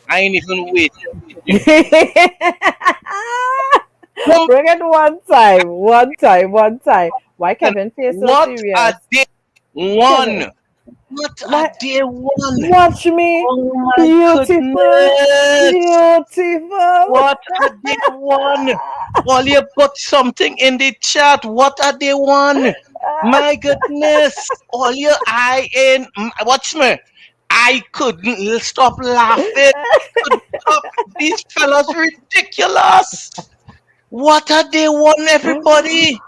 I ain't even waiting. Bring it one time. Why Kevin face so What serious? are they Kevin, one? What are why? they one? Watch me, Oh my beautiful, goodness! beautiful. What are they one? All you put something in the chat. What are they one? My goodness! All your eye in. Watch me. I couldn't stop laughing. Couldn't stop. These fellas ridiculous. What are they one, everybody?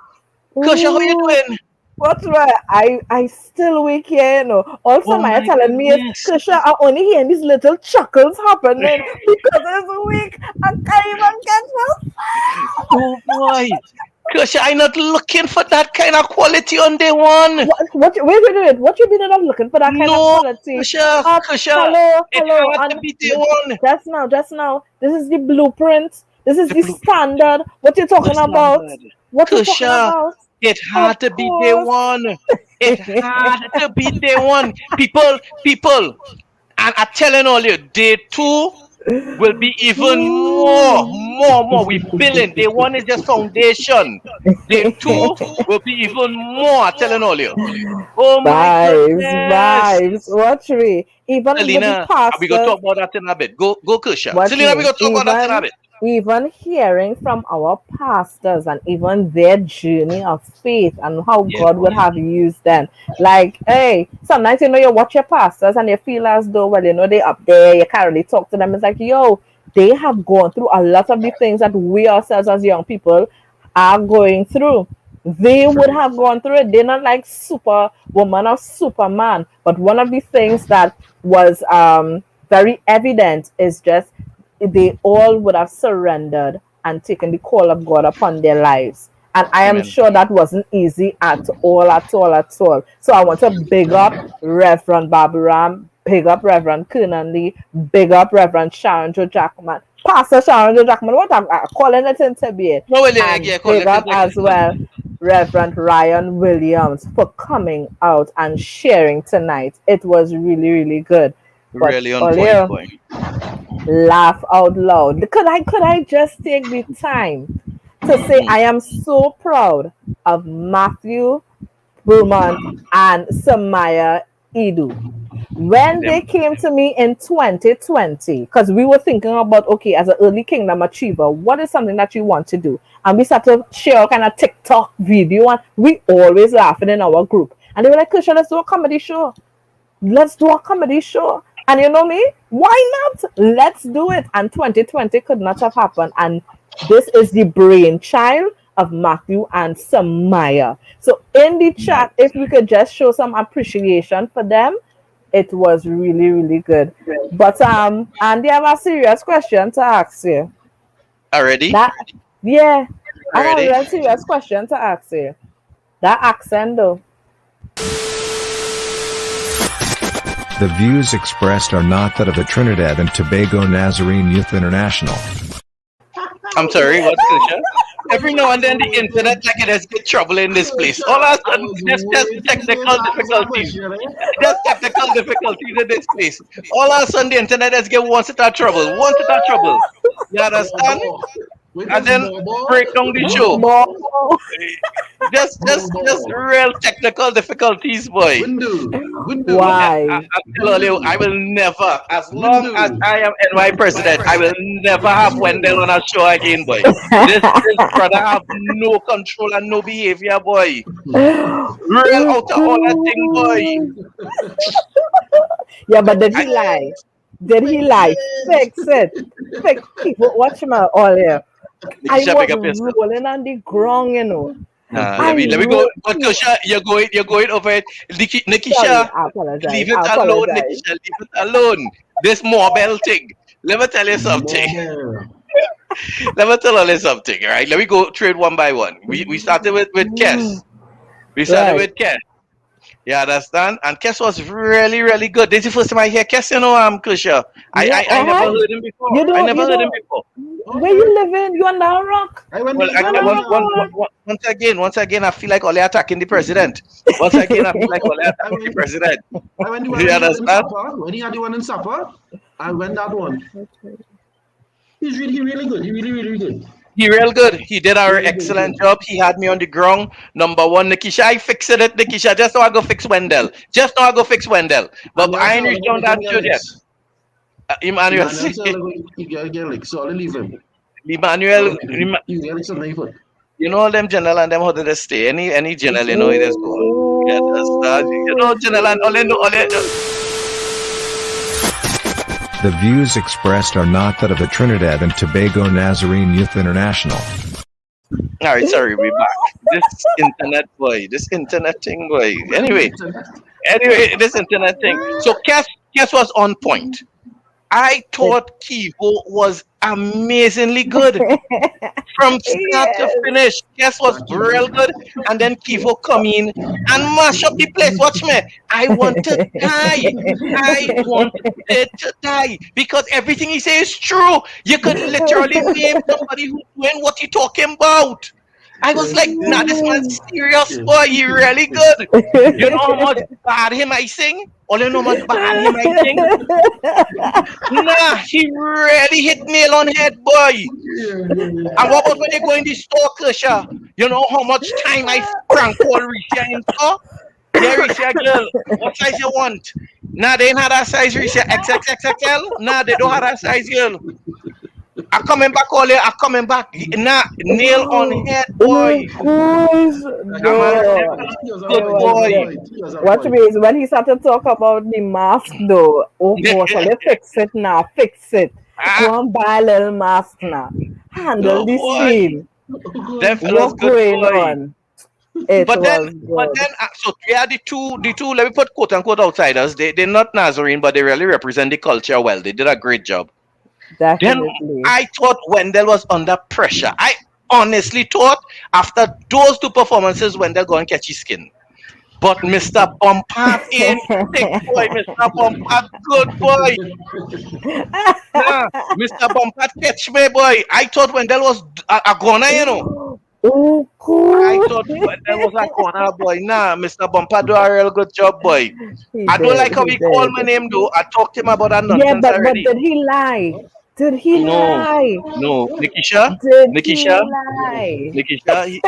Kusha, how you Ooh, doing? what's right? I still weak here, you know. Also, Oh Maya my telling me is, goodness. Krisha, I only hearing these little chuckles happening because it's weak. I can't even get no. Oh boy. Kusha, I'm not looking for that kind of quality on day one. Wait. What you been not looking for that kind of No, quality? Kusha, it Hello, had to and be day one. just now. This is the blueprint. This is The the blueprint, standard. What you the talking about? standard. What you talking Kusha, about? it Of had to be day course. one. It had to be day one. People, and I'm telling all you, day two will be even more. We building. Day one is just foundation. Day two will be even more. I'm telling all you. Oh my goodness. Vibes. Watch me. Even with the Selena, we gonna pastors, talk about that in a bit. Go, Kusha. watch Selena, we me. gonna talk about that in a bit. Even hearing from our pastors and even their journey of faith and how Yeah, God would boy. have used them. Like, hey, sometimes you watch your pastors and you feel as though, well, they up there, you can't really talk to them. It's like, yo, they have gone through a lot of the things that we ourselves as young people are going through. They would have gone through it. They're not like superwoman or superman. But one of the things that was very evident is just they all would have surrendered and taken the call of God upon their lives. And I am Amen. sure that wasn't easy at all, at all, at all. So I want to big up Reverend Baburam, big up Reverend Kernan Lee, big up Reverend Sharon Joe Jackman, Pastor Sharon Joe Jackman, what I'm calling it into being. No, well, And yeah, call big it. up as well Reverend Ryan Williams for coming out and sharing tonight. It was really, really good. But Really on point, earlier, boy. laugh out loud. Could I just take the time to say Mm. I am so proud of Matthew Beaumont and Samaya Edu. When they Them. came to me in 2020, because we were thinking about, okay, as an early kingdom achiever, what is something that you want to do? And we started to share kind of TikTok video, and we always laughing in our group. And they were like, Krisha, let's do a comedy show. Let's do a comedy show. And you know me? Why not? Let's do it. And 2020 could not have happened. And this is the brainchild of Matthew and Samaya. So in the chat, Nice. if we could just show some appreciation for them, it was really, really good. But and I have a serious question to ask you. Already? That yeah, I have a Already? real serious question to ask you. That accent though. The views expressed are not that of the Trinidad and Tobago Nazarene Youth International. I'm sorry, what, Kusha? Every now and then the internet like it has get trouble in this place. All of a I sudden, was just waiting for you technical to ask that difficulties. question, eh? Just technical difficulties in this place. All of a sudden the internet has get one set of trouble. One set of trouble. You understand? Bobo. With And this then Bobo. break down the show. Wow. Just Bobo. real technical difficulties, boy. Windu. But Windu. Why? I tell you, I Windu. will never, as long as Windu. I am NY president, I will never have Wendell Windu. on a show again, boy. This brother have no control and no behavior, boy. Real out of all that thing, boy. Yeah, but did I, he lie? Did he Fix lie? it. Fix it. Fix people. Watch my all here. I Nikisha, was big up yourself. rolling on the ground. Nah, I let me go. roll. But Kusha, you're going over it. Sorry, Nikisha, I apologize. leave it I alone, apologize. Nikisha. Leave it alone. This mobile thing. Let me tell you something. Mobile. Let me tell you something, all right? Let me go through it one by one. We started with Kes. We started Right. with Kes. You understand? And Kes was really, really good. This is the first time I hear Kes, Kusha. Yeah. I never heard him before. You I don't. never You heard him don't. before. Where Okay. you living? You under a rock? I went Well, to You under a rock? once again, I feel like Ole attacking the president. Once again, I feel like Ole I attacking the went president. I went the one You when he had in understand? supper. When he had the one in supper. And when that one, he really good. He really good. He real good. He did our Really good. excellent job. He had me on the ground. Number one, Nikisha, I fixed it, Nikisha. Just now I go fix Wendell. Just now I go fix Wendell. But And I also, ain't reached on that show yet. Emmanuel, Emmanuel said, like, you get like, so I'll leave him. Emmanuel, You get like something for. you know all them general and them how did they stay? Any general, you know, it is go. Yeah, that's that. You know, general and all they The views expressed are not that of the Trinidad and Tobago Nazarene Youth International. all right, sorry, we back. This internet thing, boy. Anyway, this internet thing. So Cass was on point. I thought Kivo was amazingly good from start to Yes. finish. Cass was real good, and then Kivo come in and mash up the place. Watch me. I want to die. I wanted to die because everything he says is true. You could literally name somebody who's doing what he talking about. I was like, nah, this man's serious, boy. He really good. You know how much bad him I sing? Or you know how much bad him I sing? Nah, he really hit nail on head, boy. And what about when they go in the store, Kershaw? You know how much time I prank call Risha in store? Yeah, Risha girl, what size you want? Nah, they ain't had that size, Risha. XXXXL? Nah, they don't have that size, girl. I'm coming back all I'm coming back. Nah, nail on head, boy. No. Good boy. What means when he started to talk about the mask though, oh gosh, I'll fix it now, fix it. Go and buy a little mask now. Handle No, the boy. scene. Them fellas What's good going boy. on? It But then, was good. so we are the two. Let me put quote unquote outsiders. They're not Nazarene, but they really represent the culture well. They did a great job. Then Definitely. I thought Wendell was under pressure. I honestly thought after those two performances, Wendell going to catch his skin. But Mr. Bumpard in thick boy, Mr. Bumpard good boy. Nah, Mr. Bumpard catch me boy. I thought Wendell was a goner, you know. Oh, I cool. thought Wendell was a goner boy. Nah, Mr. Bumpard do a real good job boy. He I don't like did, how he he called did. my name though. I talked to him about that Yeah, nonsense but already. did he lie? Did he No, lie? no. Nikisha, Did he Nikisha, lie? Nikisha,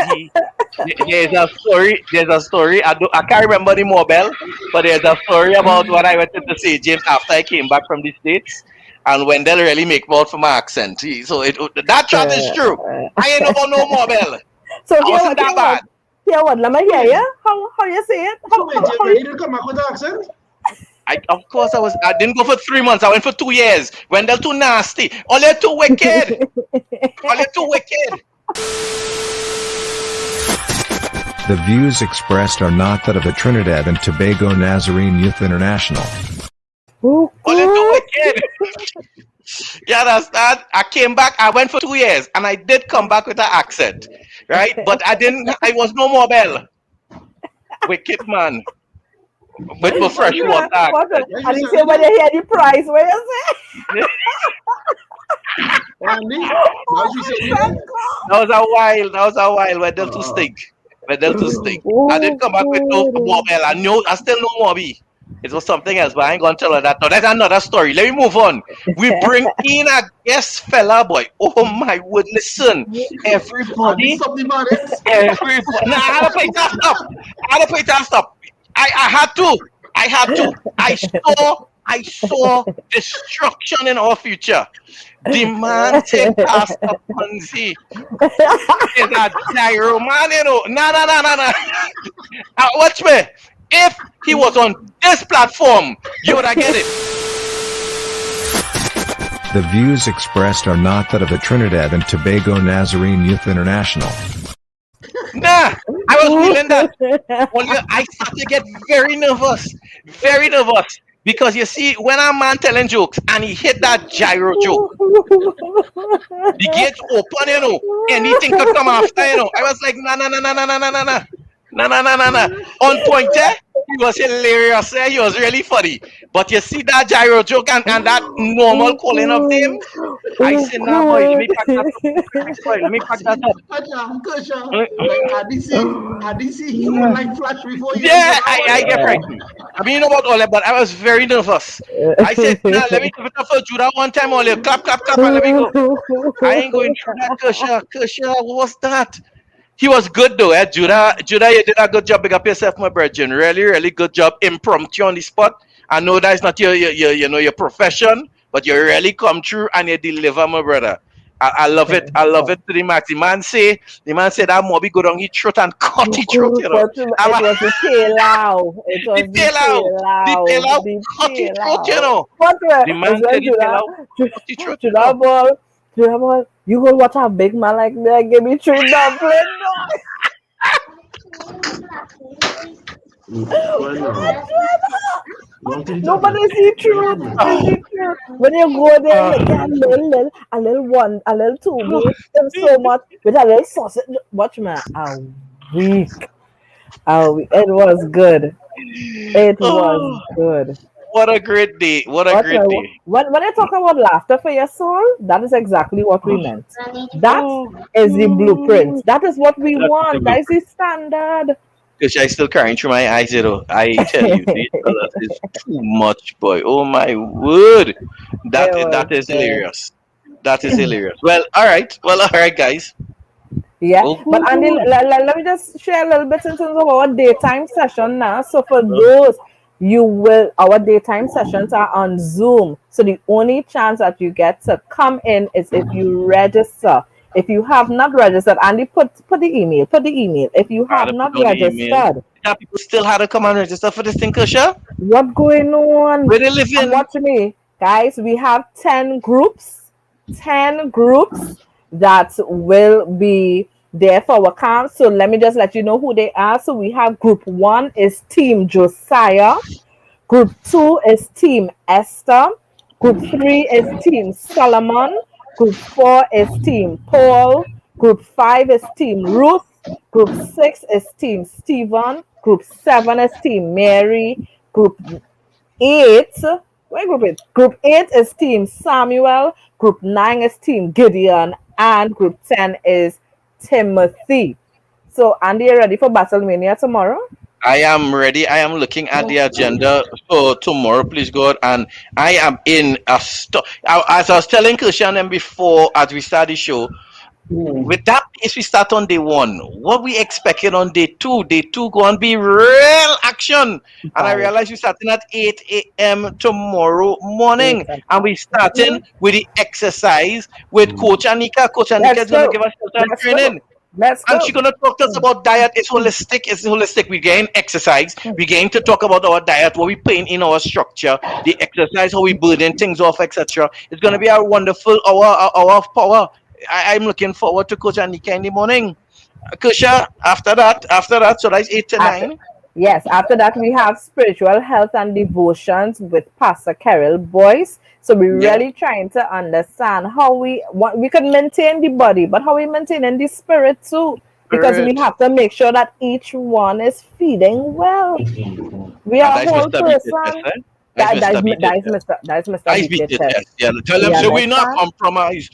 there's a story. There's a story. I can't remember the mobile, but there's a story about what I went to say, James, after I came back from the States. And Wendell really make me out for my accent. That chat is true. I ain't about no mobile. So I wasn't that bad. Here what? Let me hear you. How you say it? So wait, Jay, you didn't come back with the accent? Of course, I didn't go for 3 months. I went for 2 years. Wendell too nasty. Ole too wicked. Ole too wicked. The views expressed are not that of the Trinidad and Tobago Nazarene Youth International. Ooh, Ole too wicked. You understand? I came back. I went for 2 years, and I did come back with an accent, right? But I didn't. I was no mobile. Wicked man. With my fresh water. And he said when you hear the price, what you say? Andy, what you say? That was a while. Wendell to stink. Wendell to stink. I didn't come back with no mobile. I still no mobile. It was something else, but I ain't gonna tell her that. No, that's another story. Let me move on. We bring in a guest fella, boy. Oh my word, listen. Everybody. Everybody. Nah, I had to play that stuff. I had to. I saw destruction in our future. The man take Pastor Ponzi. Is a gyro man, you know. Nah. Watch me. If he was on this platform, you would have get it. The views expressed are not that of the Trinidad and Tobago Nazarene Youth International. Nah, I was feeling that. I started to get very nervous. Because you see, when a man telling jokes and he hit that gyro joke, the gates open, you know, anything could come after, you know. I was like, nah. On point, he was hilarious. He was really funny. But you see that gyro joke and that normal calling of names? I Oh said, nah, boy, let me pack that up. I God. said, boy, let me pack that up. Kasha, Uh, like Adisi, human like flash before you enter Yeah, that one. I get frightened. I mean, you know about all that, but I was very nervous. I said, nah, let me give it up for Judah one time only. Clap, clap, clap, and let me go. I ain't going through that, Kershaw. Kershaw, what was that? He was good though, eh? Judah, you did a good job. Big up yourself, my brethren. Really, really good job. Impromptu on the spot. I know that's not your profession, but you really come through and you deliver, my brother. I love it. I love it to the max. The man said that Moby go down his throat and cut his throat, you know. But I'm it a, was the tail. It the was the tail out. The tail tail. out, The cut his throat, you tail. know. But The it's man when said the tail out, cut his throat, you know. Judah ball, you go watch a big man like me and give me three dumpling. Well, no. Long to the Nobody topic. see Very through. good. They see through. When you go there, Uh, you get a little one, a little two meat, them so much with a little sausage. Watch me, a week. It was good. It was oh, good. what a great day. What a Watch me. great day. When I talk about laughter for your soul, that is exactly what we meant. That Oh, is the blueprint. That is what we that's the want. That is blueprint. the standard. Because I still crying through my eyes, you know. I tell you, this fellas is too much, boy. Oh my word. It That was is good. hilarious. That is hilarious. Well, all right. Well, all right, guys. Yeah, Oh, but Andy, good. let me just share a little bit in terms of our daytime session now. So for those, our daytime sessions are on Zoom. So the only chance that you get to come in is if you register. If you have not registered, Andy, put the email. Put the email. If you I had have to put not down the email. registered, Yeah, people still had to come and register for this thing, Kusha. what going on? Where they live And in? watch me, guys. We have 10 groups that will be there for our camp. So let me just let you know who they are. So we have group 1 is Team Josiah. Group 2 is Team Esther. Group 3 is Team Solomon. Group 4 is Team Paul. Group 5 is Team Ruth. Group 6 is Team Stephen. Group 7 is Team Mary. Group 8, where group 8? Group 8 is Team Samuel. Group 9 is Team Gideon. And group 10 is Timothy. So, Andy, you ready for Battlemania tomorrow? I am ready. I am looking at the agenda for tomorrow, please God, and I am in a as I was telling Christian and before, as we start the show, with that pace we start on day one, what we expecting on day two? Day two going to be real action, and I Bye. realize we're starting at 8 a.m. tomorrow morning, and we starting with the exercise with Coach Anika. Coach Anika Let's is going to go. give us some Let's go. training. Let's And she's go. gonna talk to us about diet. It's holistic. It's holistic. We gain exercise. We gain to talk about our diet, what we put in our structure, the exercise, how we burden things off, etc. It's gonna be a wonderful hour of power. I'm looking forward to Coach Anika in the morning. Kusha, after that, so that's eight to After, nine. yes, after that we have spiritual health and devotions with Pastor Carol Boyce. So we're Yeah. really trying to understand how we can maintain the body, but how we maintain in the spirit too. Because we Spirit. have to make sure that each one is feeding well. We And are a that's whole Mr. Beat Test, person. eh? That's Mr. Beat Test. That is Mr. Ice Beat beat Your the Chest. test. Yeah, tell them You so we not understand? compromise.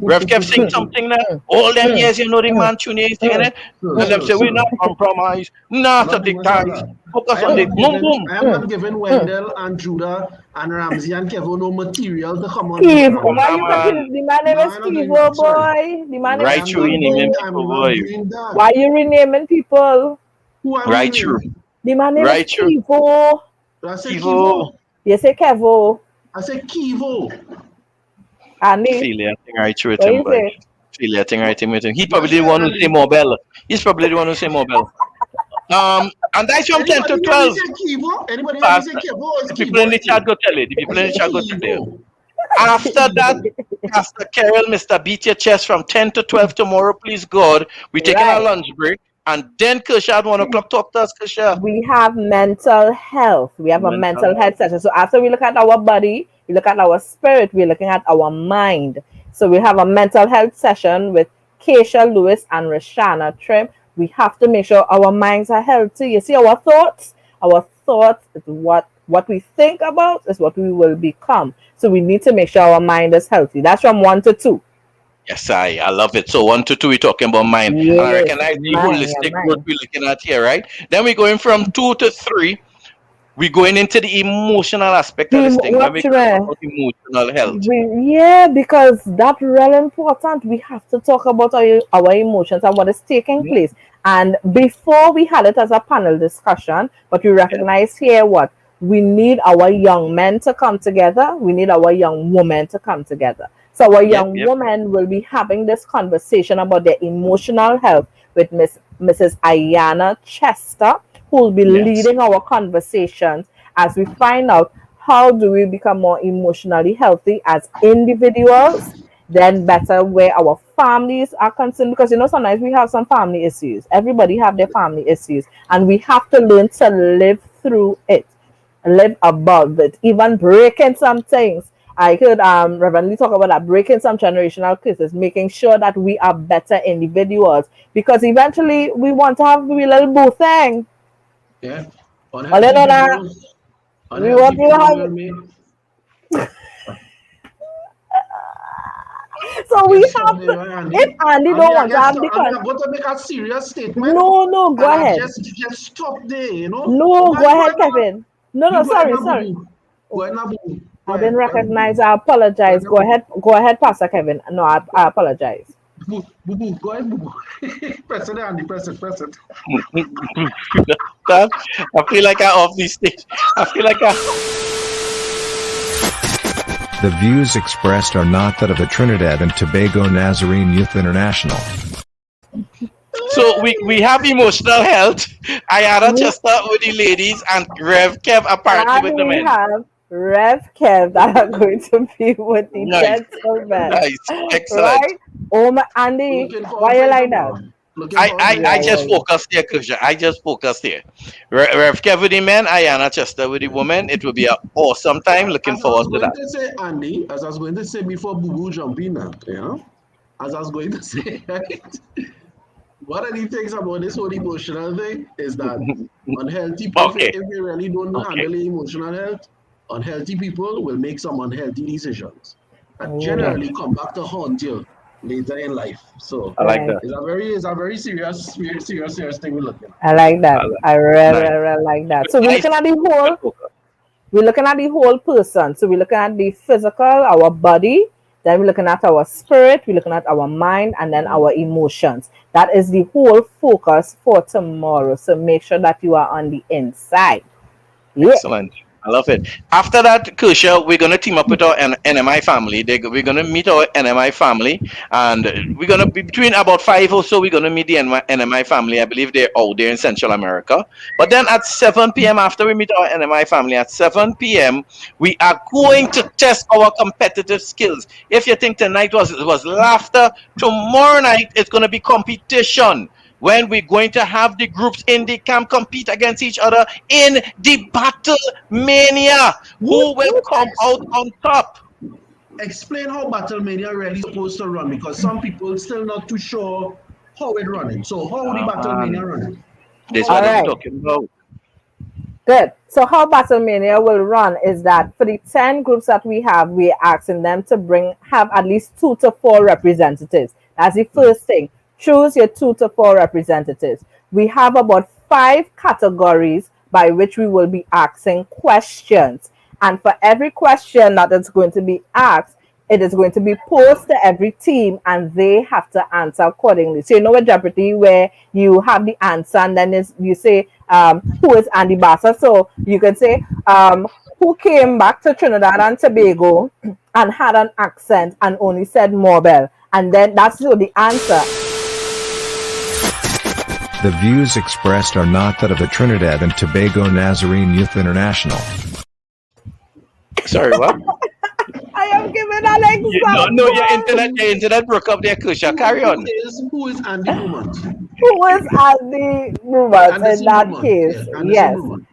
Rev kept saying something there. All them years, you know, the man tuning is singing it. Tell them so we not compromise. I'm Not to not take doing all ties. that. Focus on the boom boom. I am not giving Wendell and Judah and Ramsey and Kevin no material to come on this Steve, Oh, program. why nah, you continue? man. The man name No, is I'm not Steve, doing oh that. Sorry. boy. The man name is Right through Steve. renaming I'm people, not boy. doing that. Why you renaming people? Who am I Right through. name? The man name is Right through. Kivo. I say Kivo. Kivo. You say Kevo. I say Kivo. Annie, Feel it, I think right through with what him, you boy. say? Feel it, I think right in with him. He Yes, probably the sir, one who say Andy. mobile. He's probably the one who say mobile. And that's from 10 Anybody to hear me 12. say Kivo? Anybody hear me say Pastor, Kivo? It's the people Kivo in the chat again. go tell it. The I people in say the chat go tell it. Kivo. After that, Kivo. Pastor Carol, Mr. Beat Your Chest from 10 to 12 tomorrow, please God. We're taking a Right. lunch break. And then Kershaw at 1 o'clock talk to us, Kershaw. We have mental health. We have a Mental mental health. health session. So after we look at our body, we look at our spirit, we're looking at our mind. So we have a mental health session with Keisha Lewis and Rashana Trim. We have to make sure our minds are healthy. You see our thoughts? Our thoughts is what we think about is what we will become. So we need to make sure our mind is healthy. That's from 1 to 2. Yes, I love it. So 1 to 2, we're talking about mind, and I Yes, recognize the mind, your holistic growth mind. we're looking at here, right? Then we're going from 2 to 3. We're going into the emotional aspect of this thing when we Watch talk me. about emotional health. Yeah, because that's really important. We have to talk about our emotions and what is taking Mhm. place. And before we had it as a panel discussion, but we Yeah. recognize here what we need our young men to come together. We need our young women to come together. So our Yep. young Yep. women will be having this conversation about their emotional health with Mrs. Ayana Chester, who will be Yes. leading our conversations as we find out how do we become more emotionally healthy as individuals, then better where our families are concerned, because sometimes we have some family issues. Everybody have their family issues, and we have to learn to live through it, live above it, even breaking some things. I heard Reverend Lee talk about that, breaking some generational curses, making sure that we are better individuals, because eventually we want to have a little boo thing. Yeah. Well, Unhealthy people, we want unhealthy to people have. will make. So we Yes, stop have there, to. right, If Andy. Andy Andy, don't I want to guess have the stop. Andy, con, I'm going to make a serious statement, no, no, go and I ahead. just stop there. You know, No, now go ahead, Kevin. No, no, you go ahead sorry, now, boo sorry. boo. Go ahead now, boo boo. I didn't Go ahead, boo boo. recognize. I Go ahead apologize. now, boo boo. Go ahead, Pastor Kevin. No, I apologize. Boo boo. Go ahead, boo boo. Press it, Andy. Press it. God, I feel like I'm off the stage. I feel like I. The views expressed are not that of the Trinidad and Tobago Nazarene Youth International. So we have emotional health. Ayana We Chester with the ladies and Rev Kev apparently with and the we men. have Rev Kev that are going to be with the Nice, gentlemen, nice, excellent. right? Oh my Andy, Looking forward why for you it like that? tomorrow. Looking forward for it I Yeah, tomorrow. just yeah, focused here, Kusha. I just focused here. Rev Kev with the men, Ayana Chester with the women. It will be an awesome time. Looking As I was forward to going that. to say, Andy, as I was going to say before Boo Boo jump in, as I was going to say, right? One of the things about this whole emotional thing is that unhealthy people, Okay, if they really don't okay. handle emotional health, unhealthy people will make some unhealthy decisions that yeah. generally come back to haunt you later in life. So I like Right. that. it's a very serious thing we're looking at. I like I that. like I really, nice. really like that. So we're Nice. looking at the Good whole. focus. We're looking at the whole person. So we're looking at the physical, our body. Then we're looking at our spirit. We're looking at our mind, and then our emotions. That is the whole focus for tomorrow. So make sure that you are on the inside. Yeah. Excellent. I love it. After that, Kusha, we're going to team up with our NMI family. We're going to meet our NMI family, and we're going to be between about 5 or so. We're going to meet the NMI family. I believe they're out there in Central America. But then at 7 p.m., after we meet our NMI family, at 7 p.m., we are going to test our competitive skills. If you think tonight was laughter, tomorrow night it's going to be competition when we're going to have the groups in the camp compete against each other in the battle mania. Woot, Who will woot. come out on top? Explain how Battlemania really supposed to run because some people still not too sure how it running. So how the Battlemania Man, running? this is How All what it I'm right. running? talking about. Good. So how Battlemania will run is that for the 10 groups that we have, we're asking them to have at least 2 to 4 representatives. That's the first thing. Choose your 2 to 4 representatives. We have about 5 categories by which we will be asking questions. And for every question that is going to be asked, it is going to be posed to every team and they have to answer accordingly. So you know with Jeopardy where you have the answer and then you say who is Andy Bassa. So you can say who came back to Trinidad and Tobago and had an accent and only said Morbel. And then that's the answer. The views expressed are not that of the Trinidad and Tobago Nazarene Youth International. Sorry, what? I am giving an No, example. your internet broke up there, Kusha. Carry on. Who is Andy Beaumont? Who is Andy Roberts in Anderson that Beaumont. Yeah, case? Anderson Yes. Beaumont.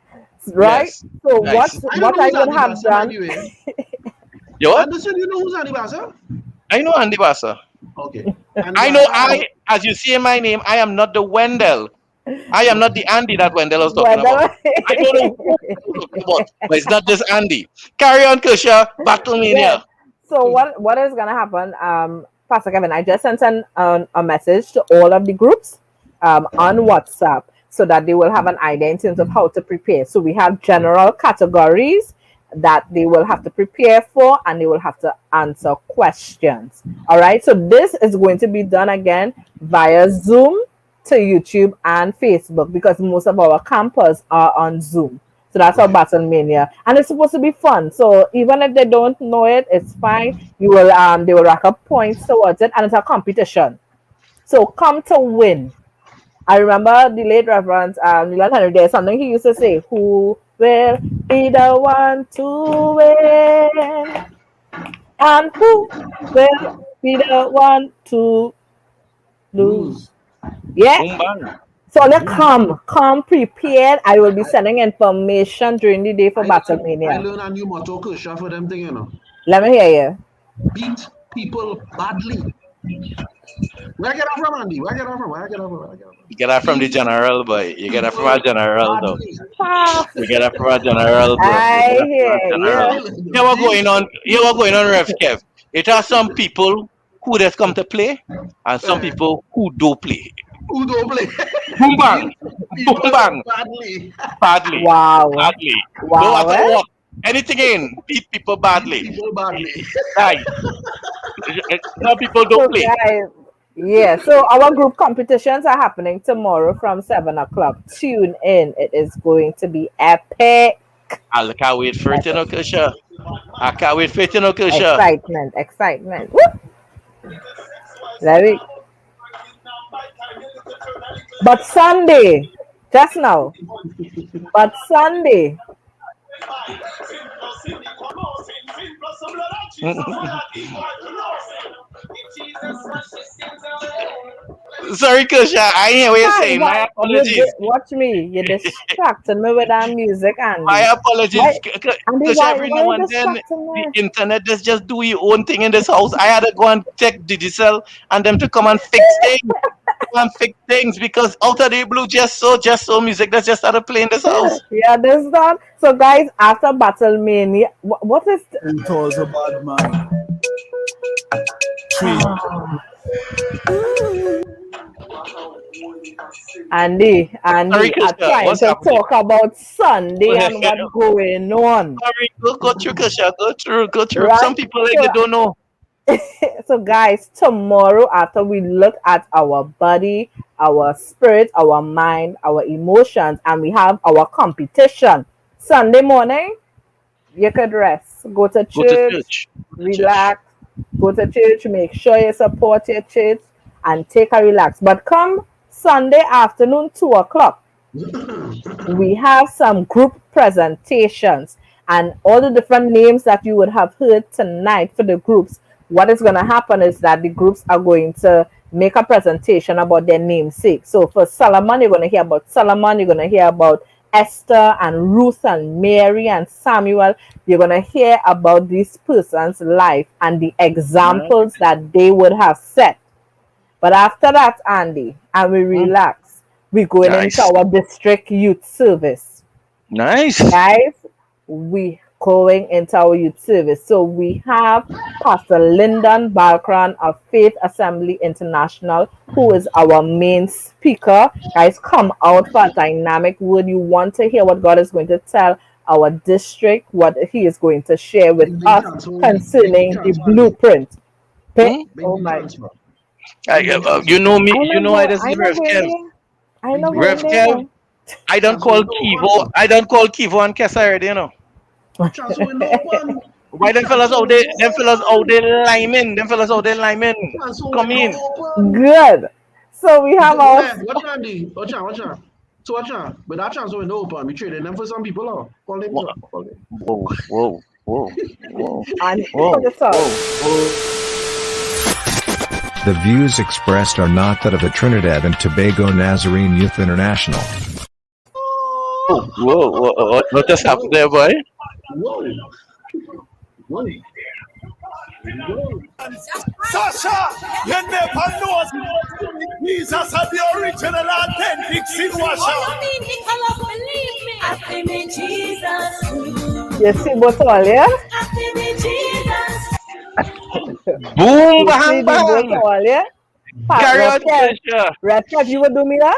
Right? Yes, So nice. I don't what know I who's would Andy have Bassa, by done. the way. You what? Anderson, you know who's Andy Bassa? I know Andy Bassa. Okay. Andy I know Bassa has as you see in my name, I am not the Wendell. I am not the Andy that Wendell was talking about. Whether I don't know who you're talking about, but it's not this Andy. Carry on, Kusha. yes. Battlemania. So what is gonna happen? Pastor Kevin, I just sent a message to all of the groups on WhatsApp so that they will have an idea in terms of how to prepare. So we have general categories that they will have to prepare for, and they will have to answer questions. All right. So this is going to be done again via Zoom to YouTube and Facebook because most of our campers are on Zoom. So that's our Battle Mania, and it's supposed to be fun. So even if they don't know it, it's fine. You will they will rack up points towards it, and it's a competition. So come to win. I remember the late Reverend Leland Henry. There's something he used to say: "Who will be the one to win, and who will be the one to lose?" Lose. Yeah. Boom bang. So let's come prepared. I will be sending information during the day for Battle I Mania. learn a new motto, Kusha, for them thing, you know. Let me hear you. Beat people badly. Where I get that from, Andy? Where I get that from? Where I get that from? Where I get that from? You get that from the Beat general, boy. You get that from our people general, though. badly. Ah, You get that from our general, bro. You get I that from our hear general. you. Here what going on? Here what going on, Rev Kev? It are some people who just come to play, and some people who do play. Who don't play? Boom bang, Beat boom people bang, badly. badly, Wow. badly. No Wow, matter eh? what, anything in, beat people Beat badly. people badly. Right. Some people don't So play. guys, yeah, so our group competitions are happening tomorrow from 7 o'clock. Tune in. It is going to be epic. I can't wait for it, you know, Kusha. I can't wait for it, you know, Kusha. Excitement, excitement. Woo! Let me. But Sunday, just now. But Sunday, Sorry, Kusha. I hear what you're saying. My why you apologies. watch me? You distracted me with that music, My Andy. apologies. Why, Andy? Because every Why now you and then distracting the me? internet just do your own thing in this house. I had to go and check digital and them to come and fix things. Come and fix things because out of the blue, just so music that's just started playing this house. Yeah, this done. So, guys, after Battle Mania, what is It was a bad man. Tree. Andy Sorry, are Kusha. trying What's to happening? talk about Sunday and what going on, Sorry, go through, Kusha. Go through. Some right? people like So, they don't know. so guys, tomorrow after we look at our body, our spirit, our mind, our emotions, and we have our competition. Sunday morning, you could rest, go to Go to church, church. Go to church. relax, go to church, make sure you support your church and take a relax. But come Sunday afternoon, 2 o'clock, we have some group presentations and all the different names that you would have heard tonight for the groups. What is going to happen is that the groups are going to make a presentation about their namesake. So for Solomon, you're going to hear about Solomon, you're going to hear about Esther and Ruth and Mary and Samuel. You're going to hear about this person's life and the examples that they would have set. But after that, Andy, and we relax, we're going into Nice. our district youth service. Nice. Guys, we going into our youth service. So we have Pastor Lyndon Balkran of Faith Assembly International, who is our main speaker. Guys, come out for a dynamic word. You want to hear what God is going to tell our district, what he is going to share with Big us transfer. concerning Big the transfer. blueprint. Hmm? Oh Big my. transfer. You know me. I'm You not know I going, just I'm give not Rev going Kev. there. I'm not going Rev there Kev. now. I don't Transfer call window Kivo. open. I don't call Kivo and Kessa already, you know. Transfer window open. Why them fellas Transfer out there? window Them fellas out open. there liming. Them fellas out there liming. Transfer Come window in. open. Good. So we have our Hey, watch out, Andy. Watch out, watch out. So watch out. But that transfer window open. We trading them for some people. Call them. Call them. Whoa, whoa, whoa, whoa, and whoa, for the top. whoa. The views expressed are not that of the Trinidad and Tobago Nazarene Youth International. What just happened there, boy? Whoa. Whoa. Whoa. Sasha, you never know. Please Jesus are the original authentic sin washer. You see both all, yeah? Boom, You see bang, the both bang. all, yeah? Carry Ref on, Kev, Keisha. Ref Kev, you would do me that?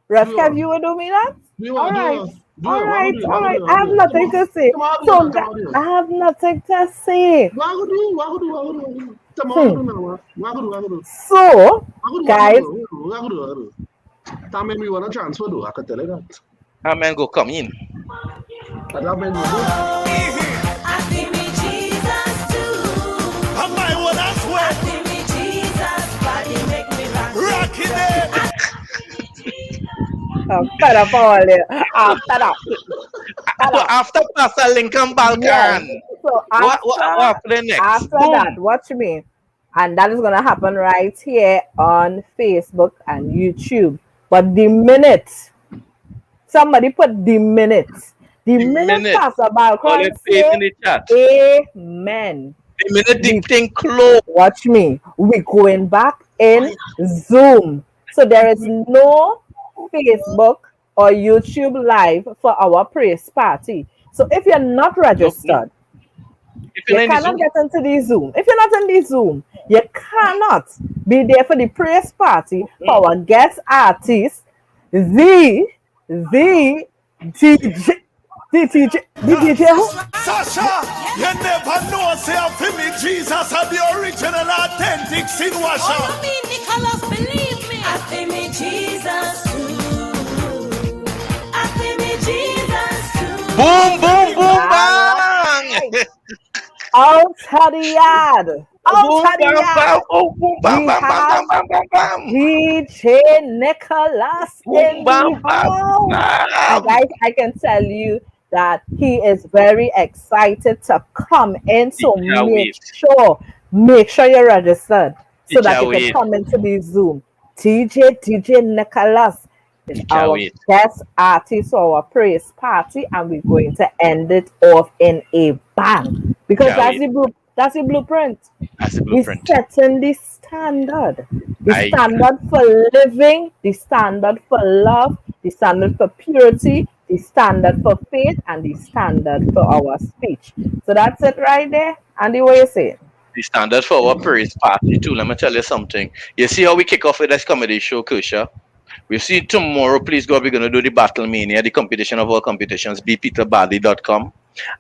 Ref Do Kev, it. you would do me that? Do All it. right. Do it. Do All it. right, all right. I Why have would nothing to say. Come on, So come on. I have nothing to say. Why would you? Why would you? Why would you? Come on, why would you? So, guys, Why would you? That made me want to transfer though. I can tell you that. Amen, go come in. That made me do. And my one as well. Rocking it. I'm fed up all there. I'm fed up. So after Pastor Lincoln Yes. Balkan, So what happened next? after Boom. that, watch me. And that is going to happen right here on Facebook and YouTube. But the minute, somebody put the minute. The minute Pastor All Balkan your faith in say, the chat. amen. The minute the thing close. Watch me. We going back in Zoom. So there is no Facebook or YouTube live for our praise party. So if you're not registered, If you you're in the cannot Zoom, get into the Zoom. If you're not in the Zoom, you cannot be there for the praise party for our guest artist, the DJ. The DJ who? Sasha, you never know, say for me, Jesus are the original authentic sin washer. boom, boom, boom, bang. Out of the yard. Out Boom, of the bam, bam, yard. oh, boom, bam, We bam, bam, have bam, bam, bam, bam. DJ Nicholas Boom, in bam, the bam, house. And bam. guys, I can tell you that he is very excited to come in. So Teacher, make sure you're registered so that Teacher, you can wait. come into the Zoom. DJ Nicholas is Teacher, our wait. guest artist for our praise party, and we're going to end it off in a bang because Teacher, that's wait. that's the blueprint. That's the We're blueprint. setting the standard. The I- standard for living, the standard for love, the standard for purity, the standard for faith, and the standard for our speech. So that's it right there. Andy, what you saying? The standard for our praise party too. Let me tell you something. You see how we kick off with this comedy show, Kusha? We see tomorrow, please God, we're going to do the Battle Mania, the competition of all competitions, bpeterbadi.com.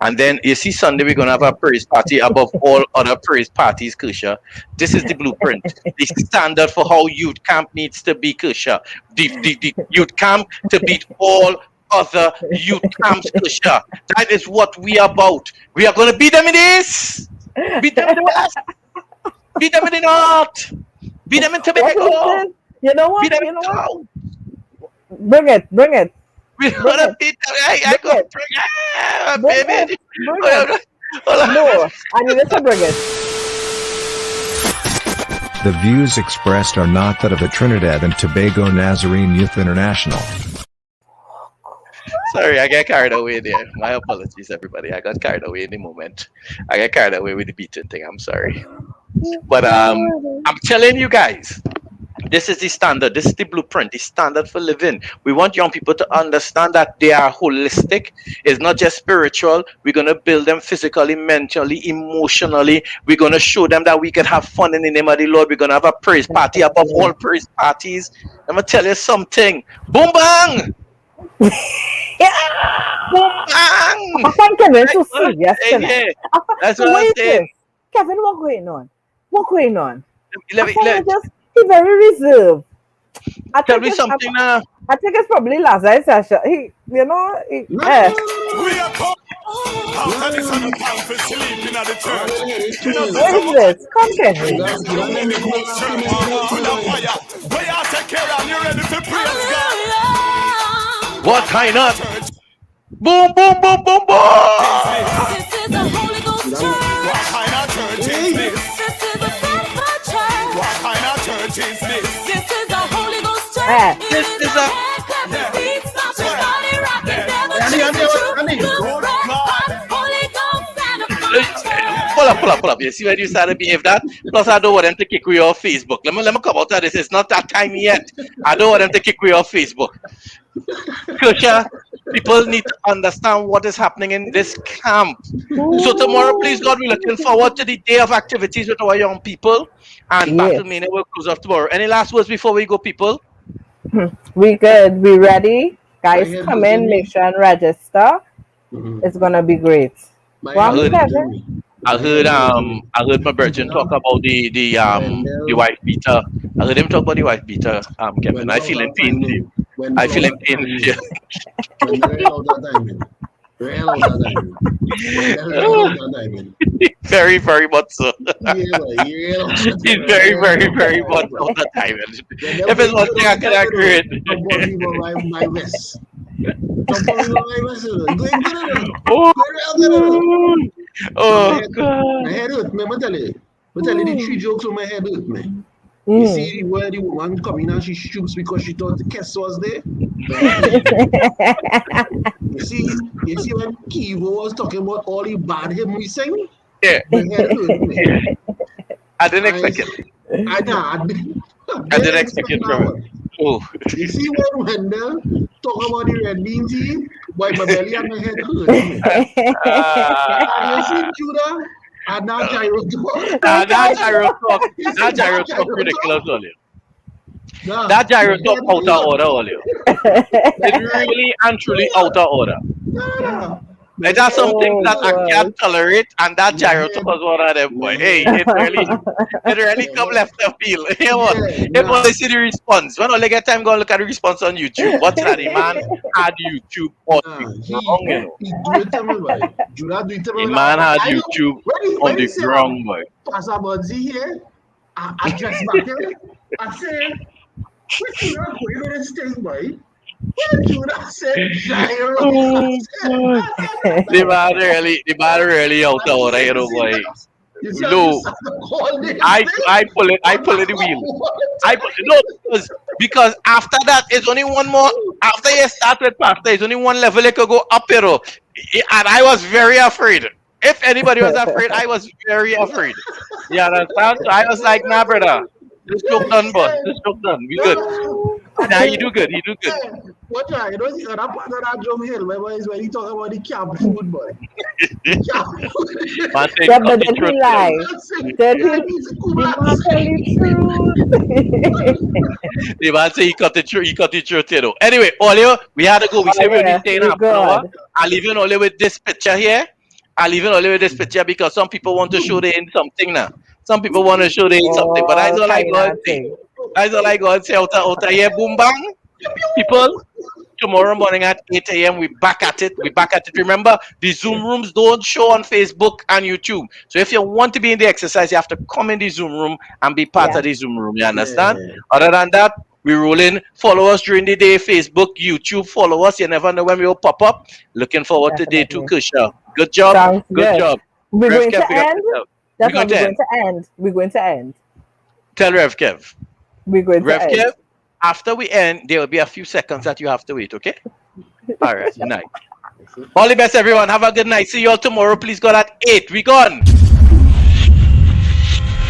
And then you see Sunday, we're going to have a praise party above all other praise parties, Kusha. This is the blueprint, the standard for how youth camp needs to be, Kusha. The youth camp to beat all other youth camps, Kusha. That is what we are about. We are going to beat them in this. Beat them in the west. Beat them in the north. Beat them in Tobago. You know what? Beat them You in know what? South. Bring it. We're gonna beat them. I Bring go it. bring Bring baby. it. Bring it. No, I need to bring it. The views expressed are not that of the Trinidad and Tobago Nazarene Youth International. Sorry, I got carried away there. My apologies, everybody. I got carried away in the moment. I got carried away with the beating thing. I'm sorry. But I'm telling you guys, this is the standard. This is the blueprint, the standard for living. We want young people to understand that they are holistic. It's not just spiritual. We're going to build them physically, mentally, emotionally. We're going to show them that we can have fun in the name of the Lord. We're going to have a praise party above all praise parties. I'm going to tell you something. Boom, bang! Boom, bang! I find Kevin so serious tonight. That's what I'm saying. Kevin, what going on? What going on? Let me, He's very reserved. tell me something now. I think it's probably last night, Sasha. He. We are called after this on the time for sleeping at the church. What is this? Come, Kevin. Where you take care of, you ready to praise God? What kind of boom, boom, boom, boom, boom? This is the Holy Ghost church. What kind of church is this? This is the Faithful church. What kind of church is this? This is the Holy Ghost church. This is a beat, stop the body rocking, never Andy, change the truth. Andy. Good breath, Holy Ghost and a fire church. Pull up. You see when you start to behave that? Plus, I don't want them to kick you off Facebook. Let me come out of this. It's not that time yet. I don't want them to kick you off Facebook. Kusha, people need to understand what is happening in this camp. So tomorrow, please God, we're looking forward to the day of activities with our young people. And Yes. Battlemania will close off tomorrow. Any last words before we go, people? We good. We ready? Guys, head come hurts in, me. make sure and register. It's gonna be great. My Well, head heard- hurts Kevin? me. I heard my virgin talk about the wife beater. I heard him talk about the wife beater. Kevin, I feel in pain for you. I feel in pain for you. When the real out that time, real out that time. When the real out that time. Very, very much so. Yeah, boy, real out that He's time. very, very, very much all the time. If it's one thing I can agree with. Jump on me by my vest. Jump on me by my vest. Going good. Oh, Going oh good. God. My head hurt me. I tell you. I tell you the 3 jokes on my head hurt me. You Mm. see where the woman come in and she shoots because she thought the kiss was there. You see when Kivo was talking about all the bad him we sing? Yeah, My head hurt me. I didn't expect it. I didn't I didn't expect it from him. Oh, You see when Wendell talk about the red bean tea, boy, my belly and my head hurt me. And you see Judah and now Gyro talk. that gyro talk ridiculous earlier. Nah, That gyro my talk head out of hurt. order earlier. It's really and truly out of order. Nah. Like, that's something that I Oh, can't tolerate, and that gyro talk was one of them, boy. Hey, it really come left the field. Hear what? If only see the response. When only get time, go and look at the response on YouTube. What's that? The man had YouTube on Nah, the wrong, you know. he do it to me, boy. Judah do it to me. The man had I know- YouTube when on he the say, ground, boy. Pastor Budzi here, I dress back here. I say, what you not going to this thing, boy? When Judah said gyro, I said, The man really out of order, you know, boy. You see how No. you start to call this I pull it the wheel. Because after that, it's only one more. After you start with Pastor, there's only one level you could go up, you know. And I was very afraid. If anybody was afraid, I was very afraid. You understand? So I was like, nah, brother. This joke done, boss. This joke done. We good. Nah, you do good. You do good. What you know the other part of that drum hill, remember, is when he talk about the camp food, boy. Camp food. Man, say, yeah, cut but the then throat he down. lied. Then he man tell the truth. The man say he cut the throat, you know. Anyway, Olio, we had to go. We say we only yeah, stay in we half an hour. good. I'll leave you only with this picture here. I'll leave you only with this picture because some people want to show they in something now. Some people want to show they in something, but that's all I kind go of and say. thing. That's all I go and say. Outa here, boom bang. People, tomorrow morning at 8 a.m. we back at it. Remember, the Zoom rooms don't show on Facebook and YouTube. So if you want to be in the exercise, you have to come in the Zoom room and be part Yeah. of the Zoom room. You understand? Yeah. Other than that, we roll in. Follow us during the day. Facebook, YouTube. Follow us. You never know when we will pop up. Looking forward to day 2, Definitely. Kusha. Good job. Sounds good. job. We're Rev going Kev, to big up end. yourself. That's We're what going we're to going to end. We're going to end. Tell Rev Kev. We're going to Rev end. Kev, after we end, there will be a few seconds that you have to wait, okay? All right, good night. All the best, everyone. Have a good night. See you all tomorrow. Please God at 8. We gone.